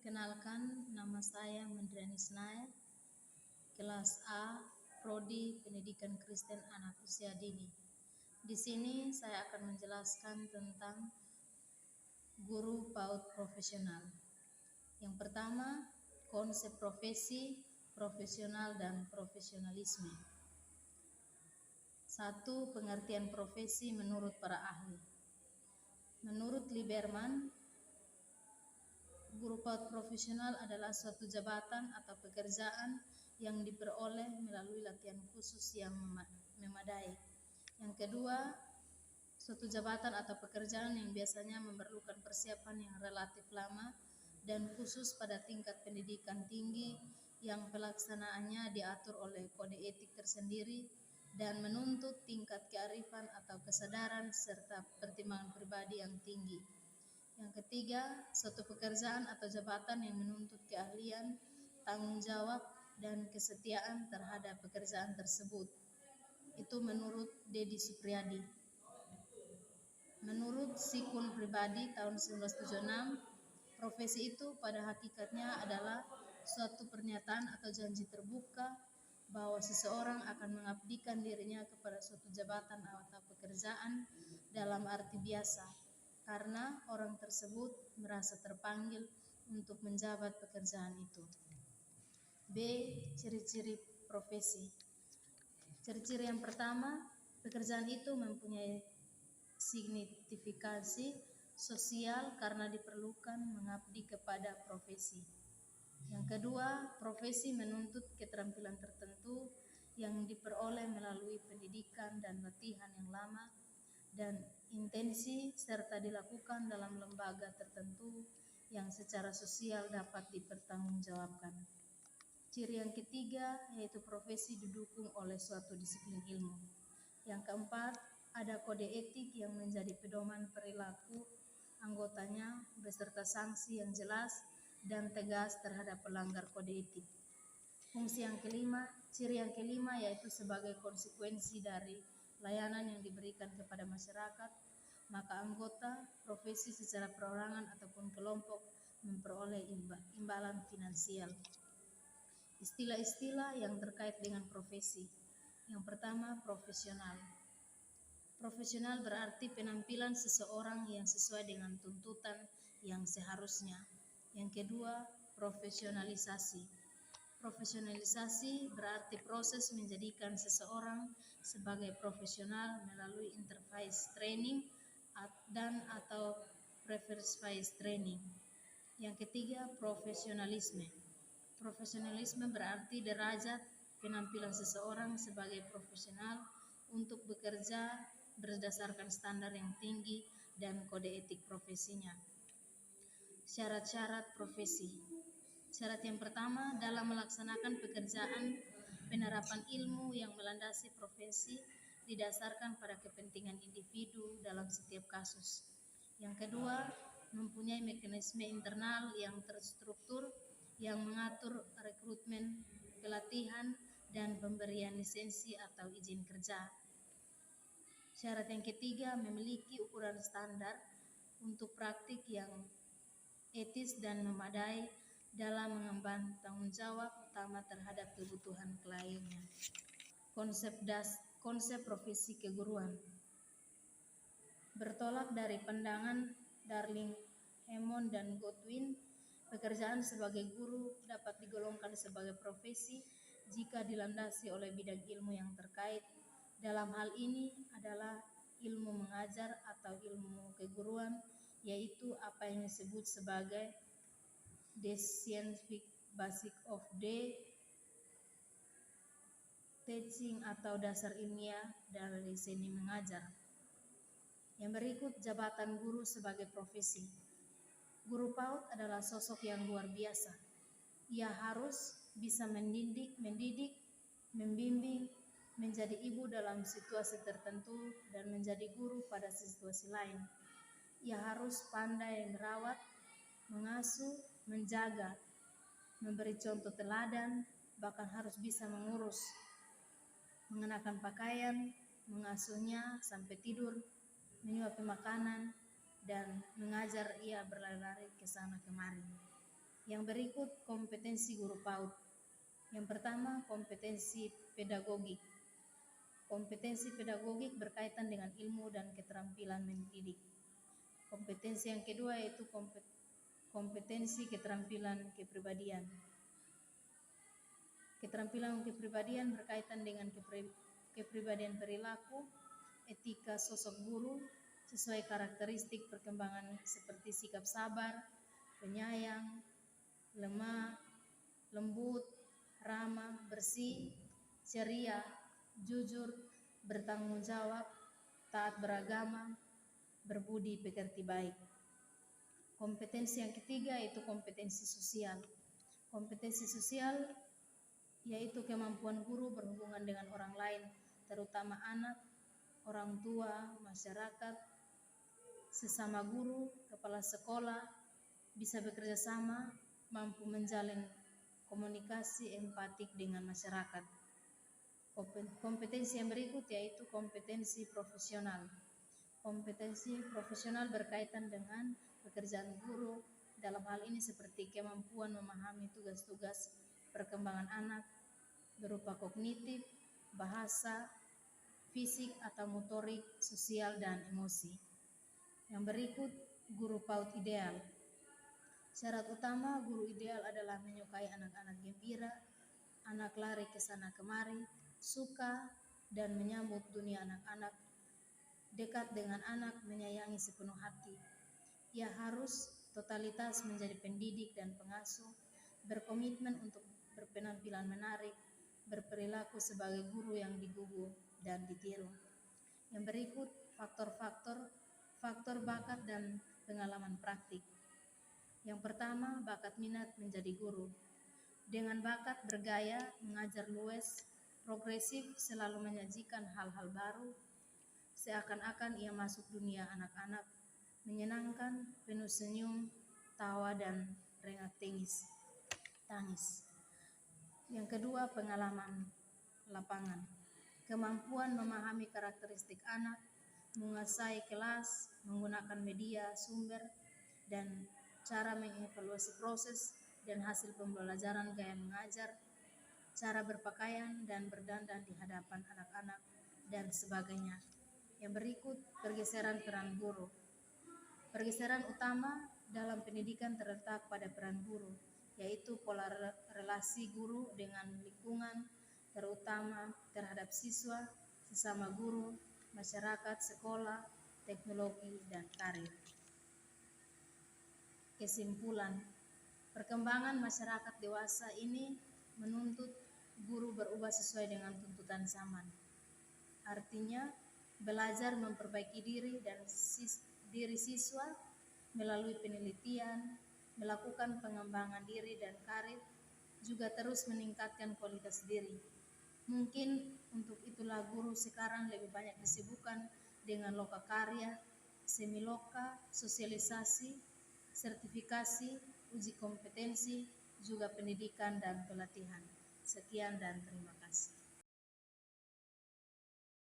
Perkenalkan, nama saya Mendrani Snaya, kelas A, Prodi Pendidikan Kristen Anak Usia Dini. Di sini saya akan menjelaskan tentang guru PAUD profesional. Yang pertama, konsep profesi, profesional dan profesionalisme. 1. Pengertian profesi menurut para ahli. Menurut Lieberman, guru PAUD profesional adalah suatu jabatan atau pekerjaan yang diperoleh melalui latihan khusus yang memadai. Yang kedua, suatu jabatan atau pekerjaan yang biasanya memerlukan persiapan yang relatif lama dan khusus pada tingkat pendidikan tinggi yang pelaksanaannya diatur oleh kode etik tersendiri dan menuntut tingkat kearifan atau kesadaran serta pertimbangan pribadi yang tinggi. Yang ketiga, suatu pekerjaan atau jabatan yang menuntut keahlian, tanggung jawab, dan kesetiaan terhadap pekerjaan tersebut. Itu menurut Dedi Supriyadi. Menurut Sikun Pribadi tahun 1976, profesi itu pada hakikatnya adalah suatu pernyataan atau janji terbuka bahwa seseorang akan mengabdikan dirinya kepada suatu jabatan atau pekerjaan dalam arti biasa, karena orang tersebut merasa terpanggil untuk menjabat pekerjaan itu. B. Ciri-ciri profesi. Ciri-ciri yang pertama, pekerjaan itu mempunyai signifikasi sosial karena diperlukan mengabdi kepada profesi. Yang kedua, profesi menuntut keterampilan tertentu yang diperoleh melalui pendidikan dan latihan yang lama dan intensi serta dilakukan dalam lembaga tertentu yang secara sosial dapat dipertanggungjawabkan. Ciri yang ketiga yaitu profesi didukung oleh suatu disiplin ilmu. Yang keempat, ada kode etik yang menjadi pedoman perilaku anggotanya beserta sanksi yang jelas dan tegas terhadap pelanggar kode etik. Fungsi yang kelima, ciri yang kelima yaitu sebagai konsekuensi dari layanan yang diberikan kepada masyarakat, maka anggota profesi secara perorangan ataupun kelompok memperoleh imbalan finansial. Istilah-istilah yang terkait dengan profesi. Yang pertama, profesional. Profesional berarti penampilan seseorang yang sesuai dengan tuntutan yang seharusnya. Yang kedua, profesionalisasi. Profesionalisasi berarti proses menjadikan seseorang sebagai profesional melalui interface training dan atau preference training. Yang ketiga, profesionalisme. Profesionalisme berarti derajat penampilan seseorang sebagai profesional untuk bekerja berdasarkan standar yang tinggi dan kode etik profesinya. Syarat-syarat profesi. Syarat yang pertama, dalam melaksanakan pekerjaan, penerapan ilmu yang melandasi profesi didasarkan pada kepentingan individu dalam setiap kasus. Yang kedua, mempunyai mekanisme internal yang terstruktur yang mengatur rekrutmen, pelatihan, dan pemberian lisensi atau izin kerja. Syarat yang ketiga, memiliki ukuran standar untuk praktik yang etis dan memadai dalam mengemban tanggung jawab utama terhadap kebutuhan kliennya. Konsep profesi keguruan. Bertolak dari pandangan Darling, Hammond, dan Godwin, pekerjaan sebagai guru dapat digolongkan sebagai profesi jika dilandasi oleh bidang ilmu yang terkait. Dalam hal ini adalah ilmu mengajar atau ilmu keguruan, yaitu apa yang disebut sebagai the scientific basic of the teaching atau dasar ilmiah dari seni mengajar. Yang berikut, jabatan guru sebagai profesi. Guru PAUD adalah sosok yang luar biasa. Ia harus bisa mendidik, membimbing, menjadi ibu dalam situasi tertentu dan menjadi guru pada situasi lain. Ia harus pandai merawat, mengasuh, menjaga, memberi contoh teladan, bahkan harus bisa mengurus, mengenakan pakaian, mengasuhnya sampai tidur, menyuapi makanan, dan mengajar ia berlari-lari ke sana kemari. Yang berikut kompetensi guru PAUD. Yang pertama, kompetensi pedagogik. Kompetensi pedagogik berkaitan dengan ilmu dan keterampilan mendidik. Kompetensi yang kedua yaitu kompetensi keterampilan kepribadian. Keterampilan kepribadian berkaitan dengan kepribadian perilaku, etika sosok guru, sesuai karakteristik perkembangan seperti sikap sabar, penyayang, lemah, lembut, ramah, bersih, ceria, jujur, bertanggung jawab, taat beragama, berbudi pekerti baik. Kompetensi yang ketiga yaitu kompetensi sosial. Kompetensi sosial yaitu kemampuan guru berhubungan dengan orang lain, terutama anak, orang tua, masyarakat, sesama guru, kepala sekolah, bisa bekerja sama, mampu menjalin komunikasi empatik dengan masyarakat. Kompetensi yang berikut yaitu kompetensi profesional. Kompetensi profesional berkaitan dengan pekerjaan guru, dalam hal ini seperti kemampuan memahami tugas-tugas perkembangan anak berupa kognitif, bahasa, fisik atau motorik, sosial, dan emosi. Yang berikut guru PAUD ideal. Syarat utama guru ideal adalah menyukai anak-anak gembira, anak lari ke sana kemari, suka dan menyambut dunia anak-anak, dekat dengan anak, menyayangi sepenuh hati. Ia harus totalitas menjadi pendidik dan pengasuh, berkomitmen untuk berpenampilan menarik, berperilaku sebagai guru yang digugu dan ditiru. Yang berikut faktor bakat dan pengalaman praktik. Yang pertama, bakat minat menjadi guru. Dengan bakat bergaya, mengajar luwes, progresif, selalu menyajikan hal-hal baru, seakan-akan ia masuk dunia anak-anak, menyenangkan, penuh senyum, tawa, dan rengak tangis. Yang kedua, pengalaman lapangan. Kemampuan memahami karakteristik anak, menguasai kelas, menggunakan media, sumber, dan cara mengevaluasi proses dan hasil pembelajaran gaya mengajar, cara berpakaian dan berdandan di hadapan anak-anak, dan sebagainya. Yang berikut, pergeseran peran guru. Pergeseran utama dalam pendidikan terletak pada peran guru, yaitu pola relasi guru dengan lingkungan, terutama terhadap siswa, sesama guru, masyarakat, sekolah, teknologi, dan karir. Kesimpulan, perkembangan masyarakat dewasa ini menuntut guru berubah sesuai dengan tuntutan zaman. Artinya, belajar memperbaiki diri dan diri siswa melalui penelitian, melakukan pengembangan diri dan karir, juga terus meningkatkan kualitas diri. Mungkin untuk itulah guru sekarang lebih banyak disibukkan dengan lokakarya, semiloka, sosialisasi, sertifikasi, uji kompetensi, juga pendidikan dan pelatihan. Sekian dan terima kasih.